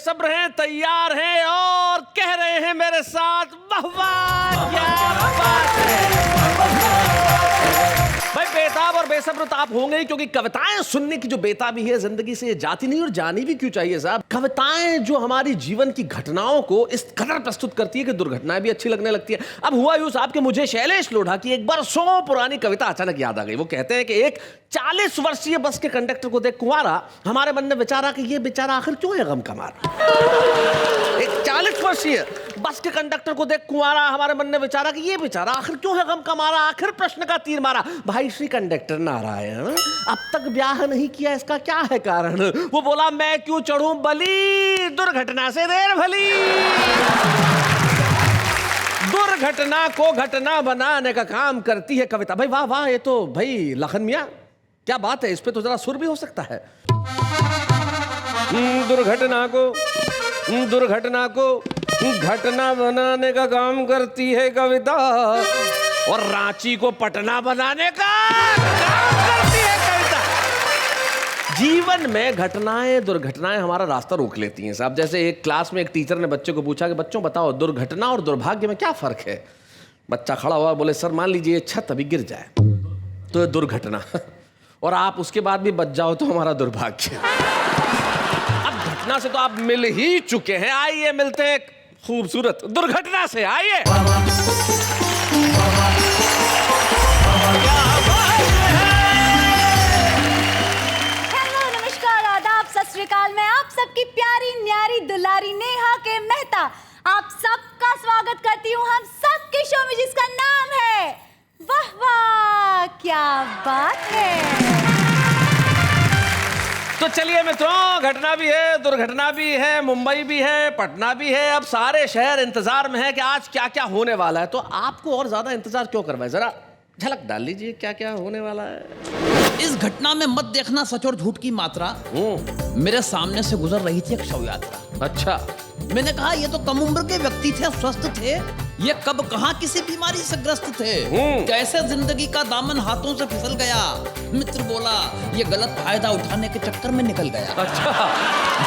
बेसब्र हैं, तैयार हैं और कह रहे हैं मेरे साथ वाह वाह क्या बात है। भाई बेताब और बेसब्र तो आप होंगे ही, क्योंकि कविताएं सुनने की जो बेताबी है जिंदगी से जाती नहीं और जानी भी क्यों चाहिए साहब। कविताएं जो हमारी जीवन की घटनाओं को इस कदर प्रस्तुत करती है कि दुर्घटनाएं भी अच्छी लगने लगती है। अब हुआ यूं साहब कि मुझे शैलेश लोढ़ा की एक बरसों पुरानी कविता अचानक याद आ गई। वो कहते हैं कि एक 40 वर्षीय बस के कंडक्टर को देख कुंवारा हमारे मन में विचारा कि ये बेचारा आखिर क्यों है गम का मारा। एक 40 वर्षीय बस के कंडक्टर को देख कुंवारा हमारे मन ने विचारा कि ये बेचारा आखिर क्यों है गम का मारा। आखिर प्रश्न का तीर मारा, भाई श्री कंडक्टर नारायण अब तक ब्याह नहीं किया, इसका क्या है कारण। वो बोला मैं क्यों चढ़ूं बलि, दुर्घटना से देर भली। दुर्घटना को घटना बनाने का काम करती है कविता। भाई वाह वाह, ये तो भाई लखन मियां क्या बात है, इस पे तो जरा सुर भी हो सकता है। दुर्घटना को घटना बनाने का काम करती है कविता और रांची को पटना बनाने का काम करती है कविता। जीवन में घटनाएं दुर्घटनाएं हमारा रास्ता रोक लेती हैं साहब। जैसे एक क्लास में एक टीचर ने बच्चे को पूछा कि बच्चों बताओ दुर्घटना और दुर्भाग्य में क्या फर्क है। बच्चा खड़ा हुआ, बोले सर मान लीजिए छत अभी गिर जाए तो ये दुर्घटना, और आप उसके बाद भी बच जाओ तो हमारा दुर्भाग्य। अब घटना से तो आप मिल ही चुके हैं, आइए मिलते हैं खूबसूरत दुर्घटना से। आइए हेलो नमस्कार आदाब सत श्री अकाल। मैं आप सबकी प्यारी न्यारी दुलारी नेहा के मेहता आप सबका स्वागत करती हूँ हम सबके शो में जिसका नाम है वाह वाह क्या बात है। तो चलिए मित्रों, घटना भी है दुर्घटना भी है, मुंबई भी है पटना भी है, अब सारे शहर इंतजार में है कि आज क्या क्या होने वाला है। तो आपको और ज्यादा इंतजार क्यों करवाए, जरा झलक डाल लीजिए क्या क्या होने वाला है। इस घटना में मत देखना सच और झूठ की मात्रा। मेरे सामने से गुजर रही थी एक शव यात्रा। अच्छा, मैंने कहा ये तो कम उम्र के व्यक्ति थे, स्वस्थ थे, ये कब कहां किसी बीमारी से ग्रस्त थे, कैसे जिंदगी का दामन हाथों से फिसल गया। मित्र बोला ये गलत फायदा उठाने के चक्कर में निकल गया। अच्छा।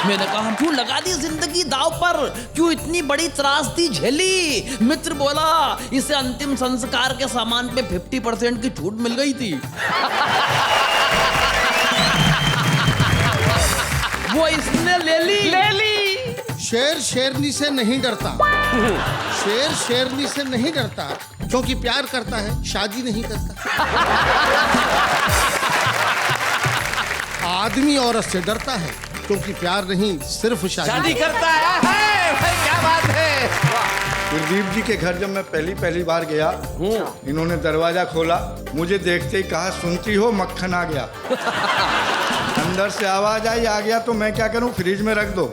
मैंने कहा क्यों लगा दी जिंदगी दाव पर, क्यों इतनी बड़ी त्रासदी झेली। मित्र बोला इसे अंतिम संस्कार के सामान पे 50% की छूट मिल गई थी। वो इसने ले ली। शेर शेरनी से नहीं डरता, शेर शेरनी से नहीं डरता क्योंकि प्यार करता है, शादी नहीं करता। आदमी औरत से डरता है क्योंकि प्यार नहीं सिर्फ शादी करता है। भाई क्या बात है। कुलदीप जी के घर जब मैं पहली बार गया, इन्होंने दरवाजा खोला, मुझे देखते ही कहा सुनती हो मक्खन आ गया। अंदर से आवाज आई आ गया तो मैं क्या करूं, फ्रिज में रख दो।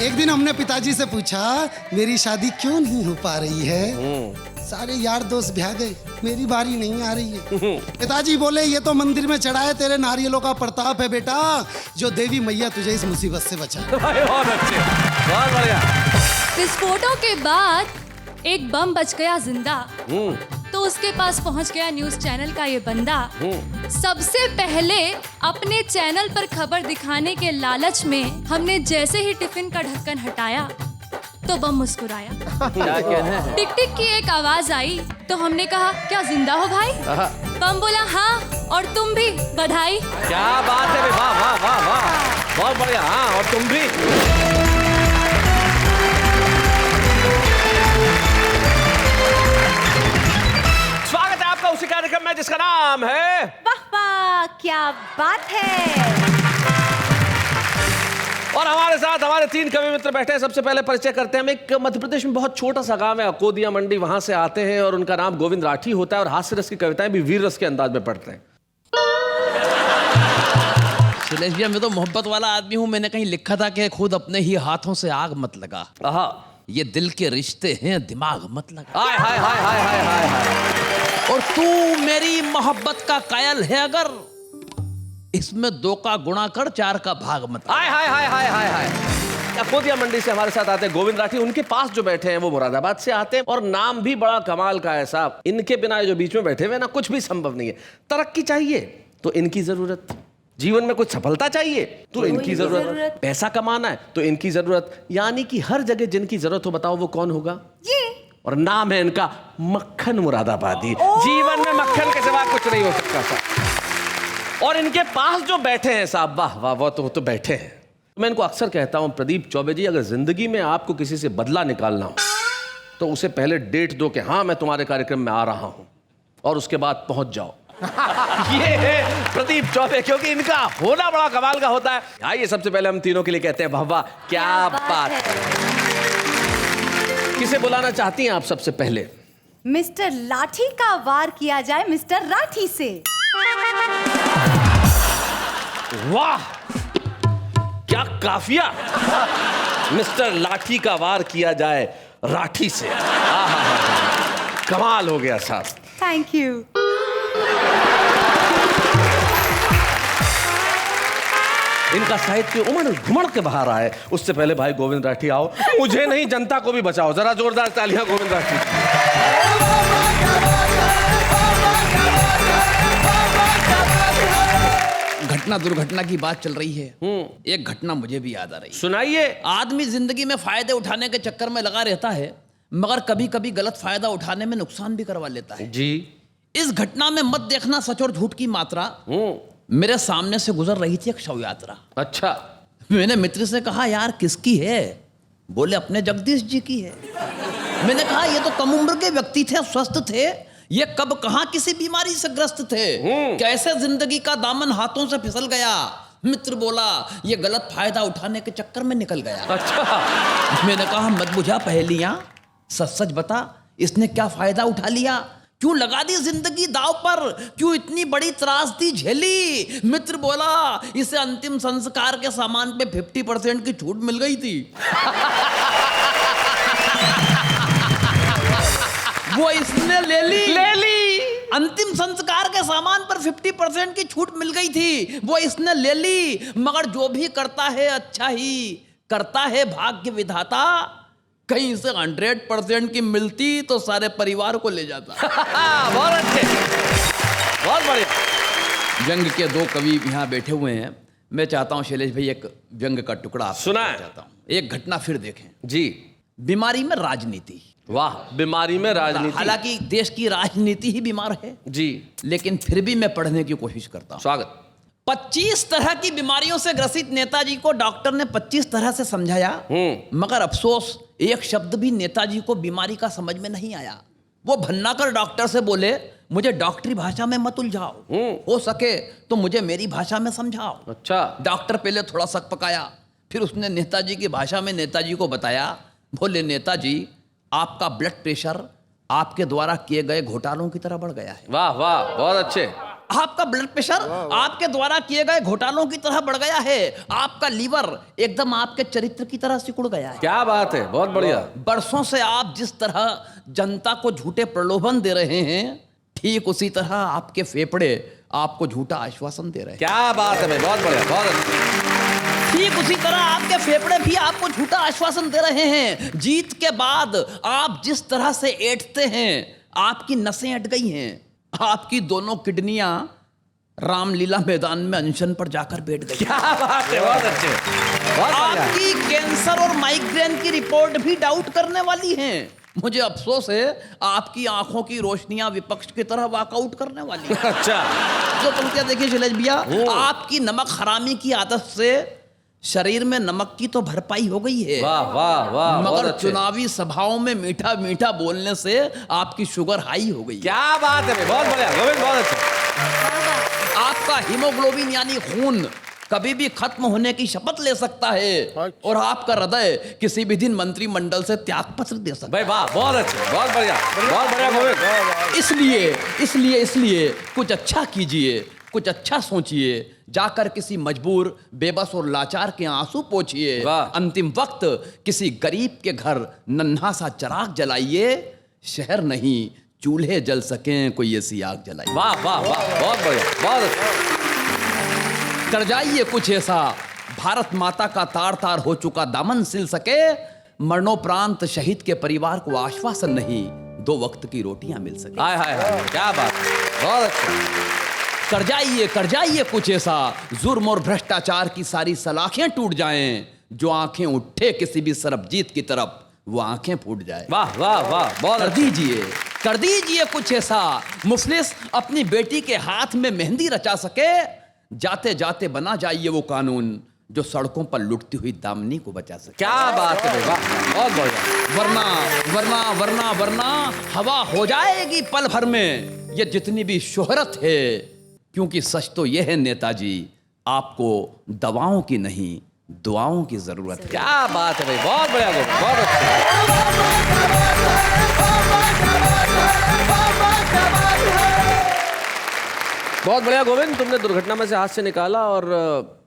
एक दिन हमने पिताजी से पूछा मेरी शादी क्यों नहीं हो पा रही है। सारे यार दोस्त ब्याह गए, मेरी बारी नहीं आ रही है। पिताजी बोले ये तो मंदिर में चढ़ाए तेरे नारियलों का प्रताप है बेटा, जो देवी मैया तुझे इस मुसीबत से बचाए। बहुत अच्छे, बहुत बढ़िया। विस्फोटों के बाद एक बम बच गया जिंदा, तो उसके पास पहुंच गया न्यूज चैनल का ये बंदा। सबसे पहले अपने चैनल पर खबर दिखाने के लालच में हमने जैसे ही टिफिन का ढक्कन हटाया तो बम मुस्कुराया। क्या कहना है? टिक टिक की एक आवाज आई तो हमने कहा क्या जिंदा हो भाई। बम बोला हाँ और तुम भी, बधाई। क्या बात है, वाह वाह वाह वाह, बहुत बढ़िया। हाँ और तुम भी। स्वागत है आपका उसी कार्यक्रम में जिसका नाम है वाह वाह क्या बात है। और हमारे साथ हमारे 3 कवि मित्र बैठे हैं। सबसे पहले परिचय करते हैं। हम एक मध्य प्रदेश में बहुत छोटा सा गांव है अकोदिया मंडी, वहां से आते हैं और उनका नाम गोविंद राठी होता है और हास्य रस की कविताएं भी वीर रस के अंदाज में पढ़ते हैं। शैलेश भैया मैं तो मोहब्बत वाला आदमी हूँ, मैंने कहीं लिखा था कि खुद अपने ही हाथों से आग मत लगा, ये दिल के रिश्ते हैं दिमाग मत लगा। हाय हाय हाय हाय हाय हाय हाय। और तू मेरी मोहब्बत का कायल है अगर, इसमें 2 का गुणा कर 4 का भाग मत। हाय हाय हाय हाय हाय हाय। अकोदिया मंडी से हमारे साथ आते हैं गोविंद राठी। उनके पास जो बैठे हैं वो मुरादाबाद से आते हैं और नाम भी बड़ा कमाल का है साहब। इनके बिना जो बीच में बैठे हुए ना कुछ भी संभव नहीं है। तरक्की चाहिए तो इनकी जरूरत, जीवन में कुछ सफलता चाहिए तो इनकी जरूरत, जरूरत। पैसा कमाना है तो इनकी जरूरत, यानी कि हर जगह जिनकी जरूरत हो, बताओ वो कौन होगा? ये और नाम है इनका मक्खन मुरादाबादी। जीवन में मक्खन के सिवा कुछ नहीं हो सकता साहब। और इनके पास जो बैठे हैं साहब, वाह वाह, वो तो बैठे हैं। मैं इनको अक्सर कहता हूं, प्रदीप चौबे जी, अगर जिंदगी में आपको किसी से बदला निकालना हो तो उसे पहले डेट दो कि हाँ मैं तुम्हारे कार्यक्रम में आ रहा हूं, और उसके बाद पहुंच जाओ। ये है प्रदीप चौबे, क्योंकि इनका होना बड़ा कमाल का होता है। आइए सबसे पहले हम तीनों के लिए कहते हैं वाह वाह, क्या बात है। किसे बुलाना चाहती हैं आप सबसे पहले? मिस्टर लाठी का वार किया जाए मिस्टर राठी से। वाह क्या काफिया। मिस्टर लाठी का वार किया जाए राठी से। कमाल हो गया साहब। Thank you. इनका साहित्य उमड़ घुमड़ के बाहर आए उससे पहले भाई गोविंद राठी आओ। मुझे नहीं, जनता को भी बचाओ। जरा जोरदार तालियां गोविंद राठी। घटना दुर्घटना की बात चल रही है। एक घटना मुझे भी याद आ रही है। सुनाइए। आदमी जिंदगी में फायदे उठाने के चक्कर में लगा रहता है, मगर कभी कभी गलत फायदा उठाने में नुकसान भी करवा लेता है जी। इस घटना में मत देखना सच और झूठ की मात्रा। मेरे सामने से गुजर रही थी एक शव यात्रा। अच्छा। मैंने मित्र से कहा, यार किसकी है? बोले अपने जगदीश जी की है। मैंने कहा ये तो कम उम्र के व्यक्ति थे, स्वस्थ थे, ये कब कहां किसी बीमारी से ग्रस्त थे, कैसे जिंदगी का दामन हाथों से फिसल गया। मित्र बोला ये गलत फायदा उठाने के चक्कर में निकल गया। अच्छा। मैंने कहा मत बुझा पहेलियां, सच सच बता, इसने क्या फायदा उठा लिया? क्यों लगा दी जिंदगी दाव पर? क्यों इतनी बड़ी त्रासदी झेली? मित्र बोला इसे अंतिम संस्कार के सामान पे 50% की छूट मिल गई थी। वो इसने ले ली। अंतिम संस्कार के सामान पर 50% की छूट मिल गई थी, वो इसने ले ली। मगर जो भी करता है अच्छा ही करता है भाग्य विधाता। कहीं से 100% की मिलती तो सारे परिवार को ले जाता। बहुत अच्छे, बहुत बढ़िया। व्यंग के दो कवि यहाँ बैठे हुए हैं। मैं चाहता हूँ शैलेश भाई एक व्यंग का टुकड़ा आपसे सुनाएं। चाहता हूँ। एक घटना फिर देखें। जी। बीमारी में राजनीति। वाह, बीमारी में राजनीति। हालांकि देश की राजनीति ही बीमार है जी, लेकिन फिर भी मैं पढ़ने की कोशिश करता हूँ। स्वागत। 25 तरह की बीमारियों से ग्रसित नेताजी को डॉक्टर ने 25 तरह से समझाया, मगर अफसोस एक शब्द भी नेताजी को बीमारी का समझ में नहीं आया। वो भन्नाकर डॉक्टर से बोले मुझे डॉक्टरी भाषा में मत उलझाओ, हो सके तो मुझे मेरी भाषा में समझाओ। अच्छा। डॉक्टर पहले थोड़ा शक पकाया, फिर उसने नेताजी की भाषा में नेताजी को बताया। बोले नेताजी आपका ब्लड प्रेशर आपके द्वारा किए गए घोटालों की तरह बढ़ गया है। वाह वाह, बहुत अच्छे। आपका ब्लड प्रेशर आपके द्वारा किए गए घोटालों की तरह बढ़ गया है। आपका लीवर एकदम आपके चरित्र की तरह सिकुड़ गया है। क्या बात है, बहुत बढ़िया। बरसों से आप जिस तरह जनता को झूठे प्रलोभन दे रहे हैं, ठीक उसी तरह आपके फेफड़े आपको झूठा आश्वासन दे रहे हैं। क्या बात है भाई, बहुत बढ़िया, बहुत अच्छा। ठीक उसी तरह आपके फेफड़े भी आपको झूठा आश्वासन दे रहे हैं। जीत के बाद आप जिस तरह से ऐंठते हैं, आपकी नसें अट गई हैं। आपकी दोनों किडनियां रामलीला मैदान में अनशन पर जाकर बैठ गई। क्या बात है, बहुत अच्छे, बहुत बढ़िया। आपकी कैंसर और माइग्रेन की रिपोर्ट भी डाउट करने वाली है। मुझे अफसोस है आपकी आंखों की रोशनियां विपक्ष की तरह वॉकआउट करने वाली है। अच्छा। तो पंक्तियां देखिए शैलेश भैया, आपकी नमक हरामी की आदत से शरीर में नमक की तो भरपाई हो गई है, वाह वाह वाह, बहुत मगर अच्छे। चुनावी सभाओं में मीठा मीठा बोलने से आपकी शुगर हाई हो गई। क्या बात है भाई, बहुत बढ़िया गोविंद, बहुत अच्छा। आपका हीमोग्लोबिन यानी खून कभी भी खत्म होने की शपथ ले सकता है, और आपका हृदय किसी भी दिन मंत्रिमंडल से त्यागपत्र दे सकता है। भाई वाह, बहुत अच्छे, बहुत बढ़िया, बहुत बढ़िया गोविंद। इसलिए कुछ अच्छा कीजिए, कुछ अच्छा सोचिए, जाकर किसी मजबूर, बेबस और लाचार के आंसू पोंछिए। वाह। अंतिम वक्त किसी गरीब के घर नन्हा सा चिराग जलाइए। शहर नहीं चूल्हे जल सकें कोई ऐसी आग जलाइए। वाह वाह वाह, बहुत बढ़िया, बहुत अच्छा। कर जाइए कुछ ऐसा भारत माता का तार तार हो चुका दामन सिल सके। मरणोपरांत शहीद के परिवार को आश्वासन नहीं, 2 वक्त की रोटियां मिल सके। हाय हाय हाय, क्या बात, बहुत अच्छा। कर जाइए कुछ ऐसा, जुर्म और भ्रष्टाचार की सारी सलाखें टूट जाएं, जो आंखें उठे किसी भी सरबजीत की तरफ वो आंखें फूट जाए। वाह वाह वाह, बहुत कर दीजिए कुछ ऐसा, मुफलिस अपनी बेटी के हाथ में मेहंदी रचा सके, जाते जाते बना जाइए वो कानून जो सड़कों पर लुटती हुई दामनी को बचा सके। क्या बात है, वाह, बहुत बढ़िया। वरना वरना वरना वरना हवा हो जाएगी पल भर में ये जितनी भी शोहरत है, क्योंकि सच तो यह है नेताजी, आपको दवाओं की नहीं दुआओं की जरूरत है। क्या बात है भाई, बहुत बढ़िया गोविंद, बहुत अच्छा। बहुत बढ़िया गोविंद, तुमने दुर्घटना में से हाथ से निकाला और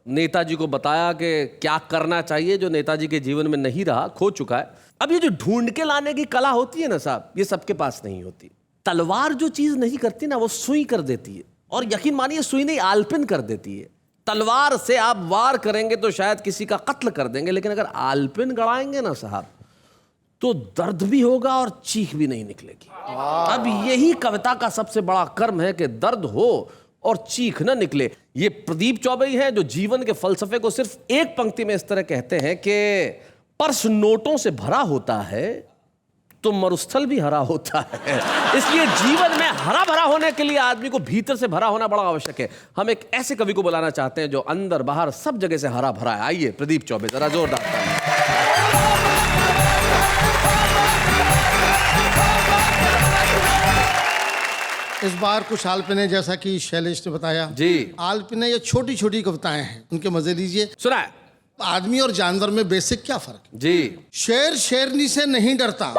नेताजी को बताया कि क्या करना चाहिए जो नेताजी के जीवन में नहीं रहा, खो चुका है। अब ये जो ढूंढ के लाने की कला होती है ना साहब, ये सबके पास नहीं होती। तलवार जो चीज नहीं करती ना, वो सुई कर देती है, और यकीन मानिए सुई नहीं आलपिन कर देती है। तलवार से आप वार करेंगे तो शायद किसी का कत्ल कर देंगे, लेकिन अगर आलपिन गड़ाएंगे ना साहब, तो दर्द भी होगा और चीख भी नहीं निकलेगी। अब यही कविता का सबसे बड़ा कर्म है कि दर्द हो और चीख न निकले। ये प्रदीप चौबे ही हैं जो जीवन के फलसफे को सिर्फ एक पंक्ति में इस तरह कहते हैं कि पर्स नोटों से भरा होता है तो मरुस्थल भी हरा होता है। इसलिए जीवन में हरा भरा होने के लिए आदमी को भीतर से भरा होना बड़ा आवश्यक है। हम एक ऐसे कवि को बुलाना चाहते हैं जो अंदर बाहर सब जगह से हरा भरा है। आइए प्रदीप चौबे, जरा जोरदार। इस बार कुछ आलपिने, जैसा कि शैलेश ने बताया जी, आलपिने ये छोटी छोटी कविताएं हैं, उनके मजे लीजिए। सुना है? आदमी और जानवर में बेसिक क्या फर्क है? जी, शेर शेरनी से नहीं डरता,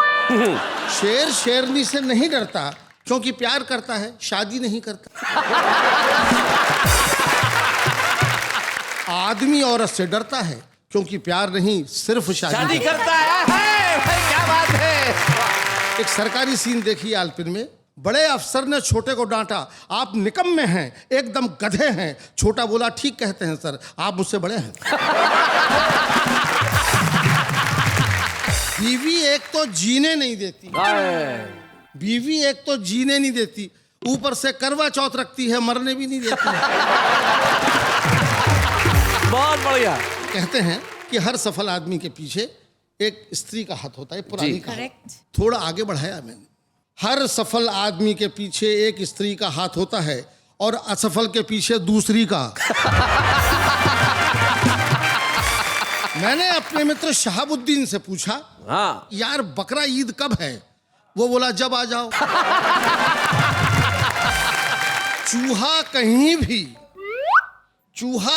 शेर शेरनी से नहीं डरता क्योंकि प्यार करता है, शादी नहीं करता। आदमी औरत से डरता है क्योंकि प्यार नहीं, सिर्फ शादी करता है। भाई क्या बात है। एक सरकारी सीन देखिए आलपिन में। बड़े अफसर ने छोटे को डांटा, आप निकम्मे हैं, एकदम गधे हैं। छोटा बोला, ठीक कहते हैं सर, आप मुझसे बड़े हैं। बीवी एक तो जीने नहीं देती, बीवी एक तो जीने नहीं देती, ऊपर से करवा चौथ रखती है, मरने भी नहीं देती है। बहुत बढ़िया। कहते हैं कि हर सफल आदमी के पीछे एक स्त्री का हाथ होता है, पुरानी का। थोड़ा आगे बढ़ाया मैंने। हर सफल आदमी के पीछे एक स्त्री का हाथ होता है और असफल के पीछे दूसरी का। मैंने अपने मित्र शहाबुद्दीन से पूछा, हाँ, यार बकरा ईद कब है? वो बोला, जब आ जाओ। चूहा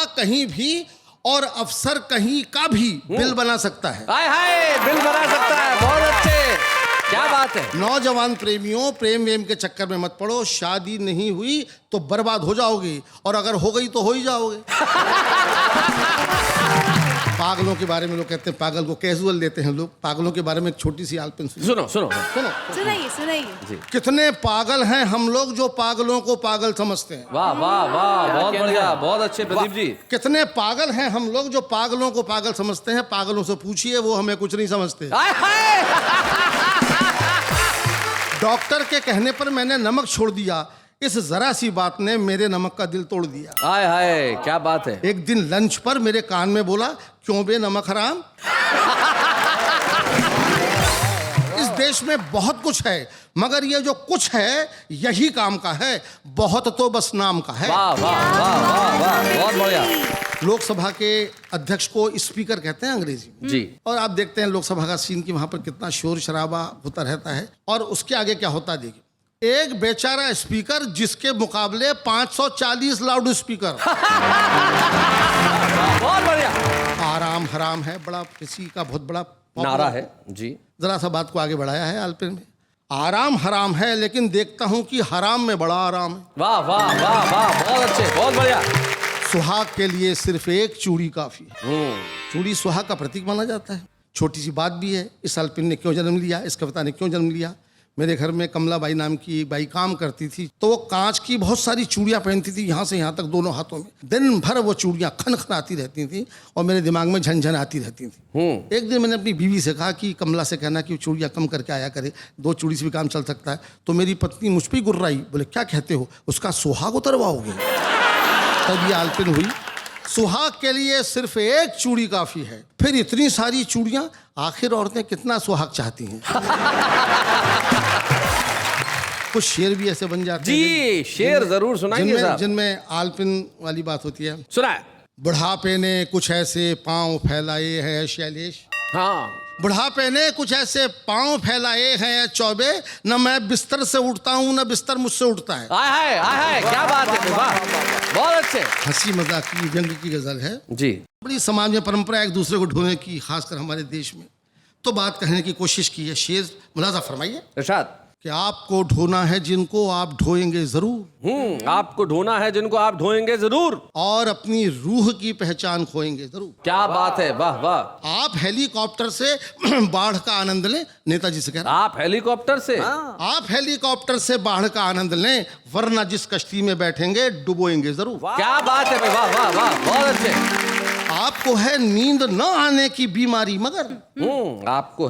कहीं भी और अफसर कहीं का भी बिल बना सकता है। हाय हाय, बिल बना सकता है। बहुत अच्छे, क्या बात है। नौजवान प्रेमियों, प्रेम वेम के चक्कर में मत पड़ो। शादी नहीं हुई तो बर्बाद हो जाओगे, और अगर हो गई तो हो ही जाओगे। पागलों के बारे में लोग कहते हैं, पागल को कैजुअल लेते हैं लोग। पागलों के बारे में एक छोटी सी आलपिन सुनो सुनो सुनो। सुनाइए। कितने पागल हैं हम लोग जो पागलों को पागल समझते हैं। वाह वाह वाह, बहुत बढ़िया, बहुत अच्छे प्रदीप जी। कितने पागल हैं हम लोग जो पागलों को पागल समझते हैं। पागलों से पूछिए, वो हमें कुछ नहीं समझते। हाय हाय। डॉक्टर के कहने पर मैंने नमक छोड़ दिया, इस जरा सी बात ने मेरे नमक का दिल तोड़ दिया। हाय हाय, क्या बात है। एक दिन लंच पर मेरे कान में बोला, क्यों बे नमक हराम? इस देश में बहुत कुछ है, मगर ये जो कुछ है यही काम का है, बहुत तो बस नाम का है। वाह वाह वाह वाह वाह, बहुत बढ़िया। लोकसभा के अध्यक्ष को स्पीकर कहते हैं अंग्रेजी में जी। और आप देखते हैं लोकसभा का सीन कि वहां पर कितना शोर शराबा होता रहता है, और उसके आगे क्या होता है देखिए। एक बेचारा स्पीकर जिसके मुकाबले 540 लाउड स्पीकर। बहुत बढ़िया। आराम हराम है, बड़ा किसी का बहुत बड़ा नारा है जी। जरा सा बात को आगे बढ़ाया है आलपिन में। आराम हराम है, लेकिन देखता हूं कि हराम में बड़ा आराम है। वाह वाह वाह वाह, बहुत अच्छे, बहुत बढ़िया। सुहाग के लिए सिर्फ एक चूड़ी काफी है। चूड़ी सुहाग का प्रतीक माना जाता है। छोटी सी बात भी है, इस आलपिन ने क्यों जन्म लिया, इस कविता ने क्यों जन्म लिया। मेरे घर में कमला बाई नाम की एक बाई काम करती थी, तो वो कांच की बहुत सारी चूड़ियाँ पहनती थी, यहाँ से यहाँ तक दोनों हाथों में। दिन भर वो चूड़ियाँ खन खन आती रहती थी और मेरे दिमाग में झनझन आती रहती थी। एक दिन मैंने अपनी बीवी से कहा कि कमला से कहना कि चूड़ियाँ कम करके आया करे, 2 चूड़ी से भी काम चल सकता है। तो मेरी पत्नी मुझ पर गुर्राई, बोले क्या कहते हो, उसका सुहाग उतरवाओगे? तब ये आलपिन हुई। सुहाग के लिए सिर्फ एक चूड़ी काफी है, फिर इतनी सारी चूड़ियां, आखिर औरतें कितना सुहाग चाहती हैं। कुछ शेर भी ऐसे बन जाते हैं जी, शेर जरूर सुनाइए साहब। जिनमें आलपिन वाली बात होती है। सुनाए। बुढ़ापे ने कुछ ऐसे पांव फैलाए हैं शैलेश, हाँ, बुढ़ापे ने कुछ ऐसे पांव फैलाए हैं चौबे, न मैं बिस्तर से उठता हूँ न बिस्तर मुझसे उठता है। आय हाय, क्या बात है, वाह, बहुत अच्छे। हंसी मजाक की व्यंग की गजल है जी। बड़ी समाज में परंपरा एक दूसरे को ढोने की, खासकर हमारे देश में। तो बात कहने की कोशिश की है, शेर मुलाजा फरमाइए इरशाद। कि आपको ढोना है जिनको आप ढोएंगे जरूर, आपको ढोना है जिनको आप ढोएंगे जरूर, और अपनी रूह की पहचान खोएंगे जरूर। क्या बात है, वाह वाह। आप हेलीकॉप्टर से बाढ़ का आनंद लें, नेताजी से कह रहा आप हेलीकॉप्टर से? आप हेलीकॉप्टर से बाढ़ का आनंद लें, वरना जिस कश्ती में बैठेंगे डुबोएंगे जरूर। क्या बात है, वाह वाह वाह, बहुत अच्छे। आपको है नींद न आने की बीमारी मगर, आपको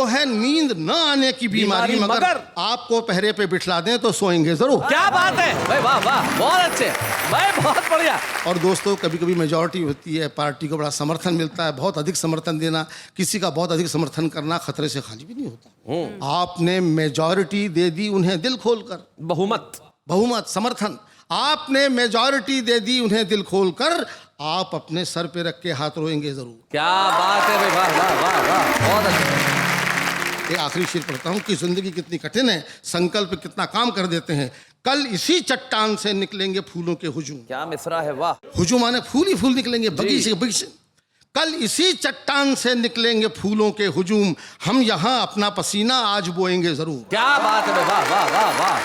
है नींद न आने की बीमारी मगर आपको पहरे पे बिठला दें तो सोएंगे जरूर। क्या बात है भाई, वाह वाह, बहुत अच्छे भाई, बहुत बढ़िया। और दोस्तों, कभी कभी मेजॉरिटी होती है, पार्टी को बड़ा समर्थन मिलता है, बहुत अधिक समर्थन देना, किसी का बहुत अधिक समर्थन करना खतरे से खाली भी नहीं होता। आपने मेजॉरिटी दे दी उन्हें दिल खोलकर, बहुमत समर्थन, आपने मेजॉरिटी दे दी उन्हें दिल खोलकर, आप अपने सर पे रख के हाथ रोएंगे जरूर। क्या बात है भाई, वाह वाह वाह वाह, बहुत अच्छा। ये आखिरी शेर पढ़ता हूँ कि जिंदगी कितनी कठिन है, संकल्प कितना काम कर देते हैं। कल इसी चट्टान से निकलेंगे फूलों के हुजूम। क्या मिसरा है, वाह। हुजूम माने फूल ही फूल निकलेंगे बगीचे बगीचे। कल इसी चट्टान से निकलेंगे फूलों के हुजूम, हम यहाँ अपना पसीना आज बोएंगे जरूर। क्या बात है, वाह वाह वाह वाह।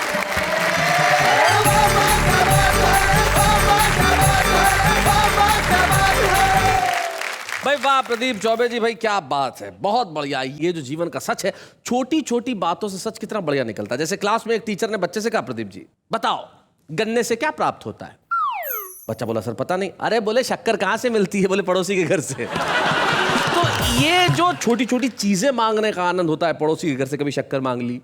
भाई वाह प्रदीप चौबे जी, भाई क्या बात है, बहुत बढ़िया। ये जो जीवन का सच है, छोटी छोटी बातों से सच कितना बढ़िया निकलता है। जैसे क्लास में एक टीचर ने बच्चे से कहा, प्रदीप जी बताओ गन्ने से क्या प्राप्त होता है? बच्चा बोला, सर पता नहीं। अरे बोले, शक्कर कहाँ से मिलती है? बोले, पड़ोसी के घर से। तो ये जो छोटी छोटी चीजें मांगने का आनंद होता है, पड़ोसी के घर से कभी शक्कर मांग ली,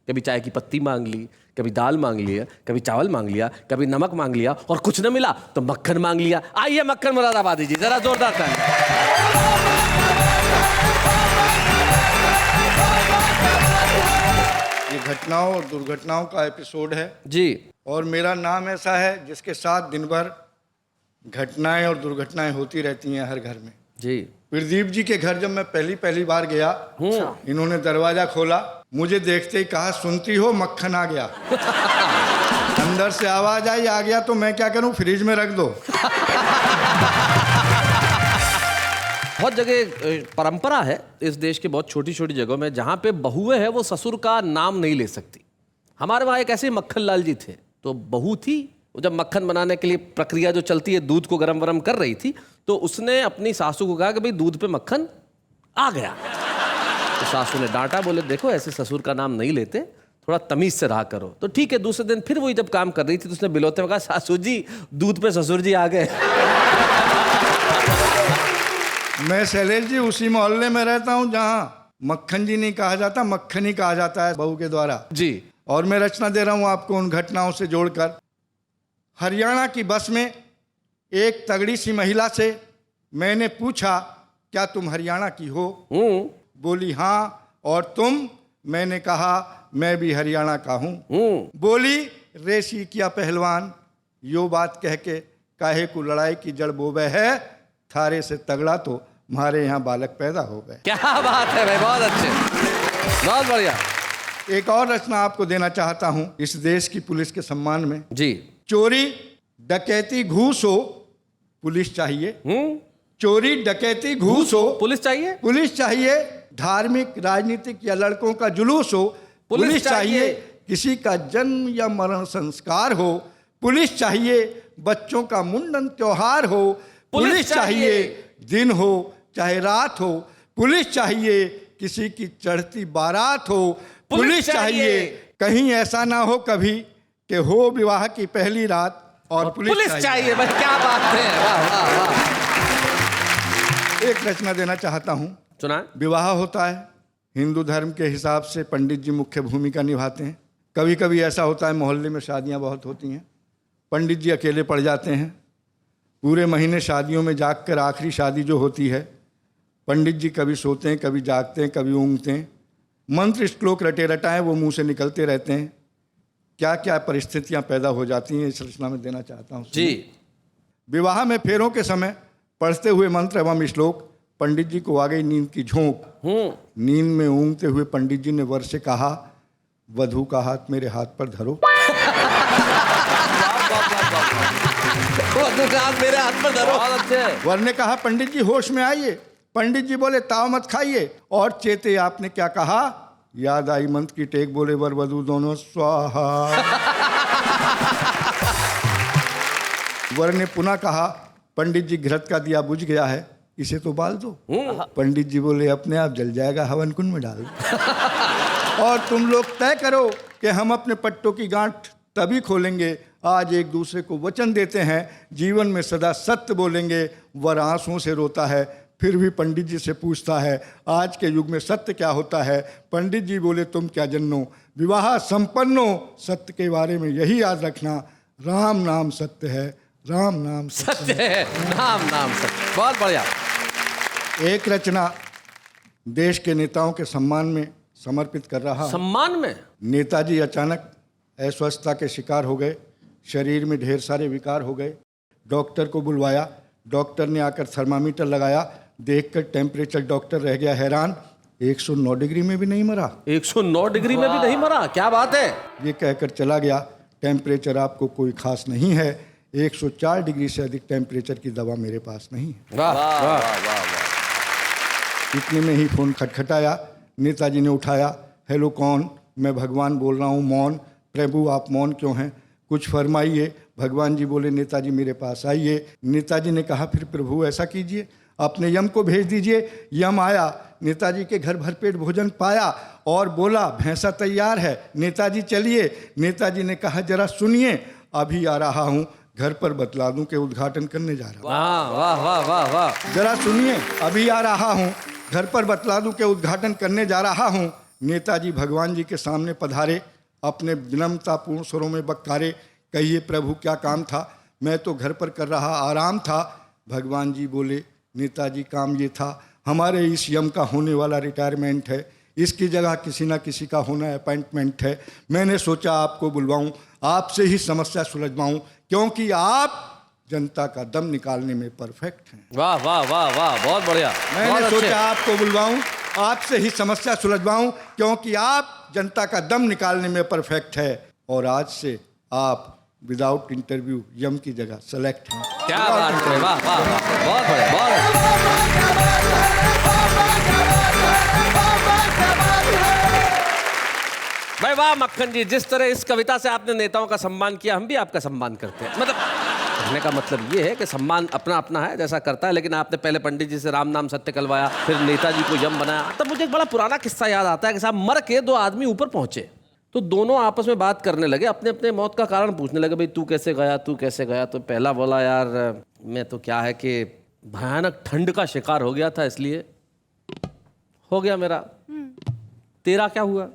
कभी चाय की पत्ती मांग ली, कभी दाल मांग लिया, कभी चावल मांग लिया, कभी नमक मांग लिया, और कुछ न मिला तो मक्खन मांग लिया। आइए मक्खन मुरादाबादी जी, जरा जोरदार ताली। ये घटनाओं और दुर्घटनाओं का एपिसोड है जी, और मेरा नाम ऐसा है जिसके साथ दिन भर घटनाएं और दुर्घटनाएं होती रहती हैं हर घर में जी। प्रदीप जी के घर जब मैं पहली बार गया, इन्होंने दरवाजा खोला, मुझे देखते ही कहा, सुनती हो मक्खन आ गया। अंदर से आवाज आई, आ गया तो मैं क्या करूं, फ्रिज में रख दो। बहुत जगह परंपरा है इस देश के बहुत छोटी छोटी जगहों में, जहाँ पे बहुएं हैं वो ससुर का नाम नहीं ले सकती। हमारे वहाँ एक ऐसे मक्खन लाल जी थे, तो बहू थी, जब मक्खन बनाने के लिए प्रक्रिया जो चलती है, दूध को गरम वरम कर रही थी, तो उसने अपनी सासू को कहा कि भाई दूध पे मक्खन आ गया। तो सासू ने डांटा, बोले देखो ऐसे ससुर का नाम नहीं लेते, थोड़ा तमीज से रहा करो। तो ठीक है, दूसरे दिन फिर वही जब काम कर रही थी तो उसने बिलोते हुए कहा, सासू जी दूध पे ससुर जी आ गए। मैं शैलेश जी उसी मोहल्ले में रहता हूं जहां मक्खन जी नहीं कहा जाता, मक्खन ही कहा जाता है बहू के द्वारा जी। और मैं रचना दे रहा हूं आपको उन घटनाओं से जोड़कर। हरियाणा की बस में एक तगड़ी सी महिला से मैंने पूछा, क्या तुम हरियाणा की हो? बोली हाँ, और तुम? मैंने कहा मैं भी हरियाणा का हूँ। बोली, रेसी किया पहलवान, यो बात कह के काहे को लड़ाई की जड़ बोबे है, थारे से तगड़ा तो हमारे यहाँ बालक पैदा हो गए। क्या बात है भाई, बहुत अच्छे, बहुत बढ़िया। एक और रचना आपको देना चाहता हूँ इस देश की पुलिस के सम्मान में जी। चोरी डकैती घूस हो, पुलिस चाहिए। चोरी डकैती घूस हो, पुलिस चाहिए। पुलिस चाहिए। धार्मिक राजनीतिक या लड़कों का जुलूस हो, पुलिस चाहिए। किसी का जन्म या मरण संस्कार हो, पुलिस चाहिए। बच्चों का मुंडन त्योहार हो, पुलिस चाहिए। दिन हो चाहे रात हो, पुलिस चाहिए। किसी की चढ़ती बारात हो, पुलिस चाहिए, कहीं ऐसा ना हो कभी कि हो विवाह की पहली रात और पुलिस चाहिए। भाई क्या बात है, वाह वाह वाह। एक रचना देना चाहता हूँ। सुना। विवाह होता है, हिंदू धर्म के हिसाब से पंडित जी मुख्य भूमिका निभाते हैं। कभी कभी ऐसा होता है मोहल्ले में शादियाँ बहुत होती हैं, पंडित जी अकेले पड़ जाते हैं। पूरे महीने शादियों में जाग कर आखिरी शादी जो होती है, पंडित जी कभी सोते हैं, कभी जागते हैं, कभी ऊँघते हैं। मंत्र श्लोक रटे रटाएं वो मुंह से निकलते रहते हैं। क्या क्या परिस्थितियां पैदा हो जाती हैं, इस रचना में देना चाहता हूँ जी। विवाह में फेरों के समय पढ़ते हुए मंत्र एवं श्लोक पंडित जी को आ गई नींद की झोंक। नींद में ऊँघते हुए पंडित जी ने वर से कहा, वधू का हाथ मेरे हाथ पर धरो। वधू का हाथ मेरे हाथ पर धरो। बहुत अच्छे। वर ने कहा, पंडित जी होश में आइए। पंडित जी बोले, ताव मत खाइए। और चेते आपने क्या कहा? याद आई मंत्र की टेक, बोले वर वधू दोनों स्वाहा। वर ने पुनः कहा, पंडित जी घृत का दिया बुझ गया है, इसे तो बाल दो। पंडित जी बोले, अपने आप जल जाएगा, हवन कुंड में डाल दो। और तुम लोग तय करो कि हम अपने पट्टों की गांठ तभी खोलेंगे, आज एक दूसरे को वचन देते हैं जीवन में सदा सत्य बोलेंगे। वर आंसुओं से रोता है, फिर भी पंडित जी से पूछता है, आज के युग में सत्य क्या होता है? पंडित जी बोले, तुम क्या जन्नो, विवाह संपन्नो, सत्य के बारे में यही याद रखना, राम नाम सत्य है, राम नाम सत्य है, राम नाम सत्य। बहुत बढ़िया। एक रचना देश के नेताओं के सम्मान में समर्पित कर रहा हूं। सम्मान में? नेताजी अचानक अस्वस्थता के शिकार हो गए, शरीर में ढेर सारे विकार हो गए। डॉक्टर को बुलवाया, डॉक्टर ने आकर थर्मामीटर लगाया, देखकर टेम्परेचर डॉक्टर रह गया हैरान, 109 डिग्री में भी नहीं मरा। 109 डिग्री में भी नहीं मरा? क्या बात है। ये कहकर चला गया, टेम्परेचर आपको कोई खास नहीं है, 104 डिग्री से अधिक टेम्परेचर की दवा मेरे पास नहीं है। वाह वाह वाह वाह। इतने में ही फोन खटखटाया, नेताजी ने उठाया। हेलो, कौन? मैं भगवान बोल रहा हूँ। मौन? प्रभु आप मौन क्यों हैं, कुछ फरमाइए। भगवान जी बोले, नेताजी मेरे पास आइए। नेताजी ने कहा, फिर प्रभु ऐसा कीजिए, अपने यम को भेज दीजिए। यम आया, नेताजी के घर भरपेट भोजन पाया और बोला, भैंसा तैयार है, नेताजी चलिए। नेताजी ने कहा, जरा सुनिए, अभी आ रहा हूँ, घर पर बतला दूं कि उद्घाटन करने जा रहा हूँ। वाह वाह वाह वाह वाह। जरा सुनिए, अभी आ रहा हूँ, घर पर बतला दूं कि उद्घाटन करने जा रहा हूँ। नेताजी भगवान जी के सामने पधारे, अपने विनम्रतापूर्ण स्वरों में बक्कारे, कहिए प्रभु क्या काम था? मैं तो घर पर कर रहा आराम था। भगवान जी बोले, नेताजी काम ये था, हमारे इस यम का होने वाला रिटायरमेंट है, इसकी जगह किसी ना किसी का होना अपॉइंटमेंट है। मैंने सोचा आपको बुलवाऊं, आपसे ही समस्या सुलझवाऊं, क्योंकि आप जनता का दम निकालने में परफेक्ट हैं। वाह वाह वाह वाह, बहुत बढ़िया। मैंने सोचा आपको बुलवाऊं, आपसे ही समस्या सुलझवाऊं, क्योंकि आप जनता का दम निकालने में परफेक्ट है। और आज से आप विदाउट इंटरव्यू यम की जगह सेलेक्ट हैं। क्या बात है, वाह वाह वाह, बहुत बढ़िया, बहुत भाई वाह। मक्खन जी, जिस तरह इस कविता से आपने नेताओं का सम्मान किया, हम भी आपका सम्मान करते हैं। मतलब कहने का मतलब ये है कि सम्मान अपना अपना है, जैसा करता है, लेकिन आपने पहले पंडित जी से राम नाम सत्य कहलवाया, फिर नेताजी को यम बनाया। तब मुझे एक बड़ा पुराना किस्सा याद आता है कि साहब मर के दो आदमी ऊपर पहुंचे, तो दोनों आपस में बात करने लगे, अपने अपने मौत का कारण पूछने लगे, भाई तू कैसे गया, तू कैसे गया? तो पहला बोला, यार मैं तो क्या है कि भयानक ठंड का शिकार हो गया था, इसलिए हो गया मेरा। तेरा क्या हुआ?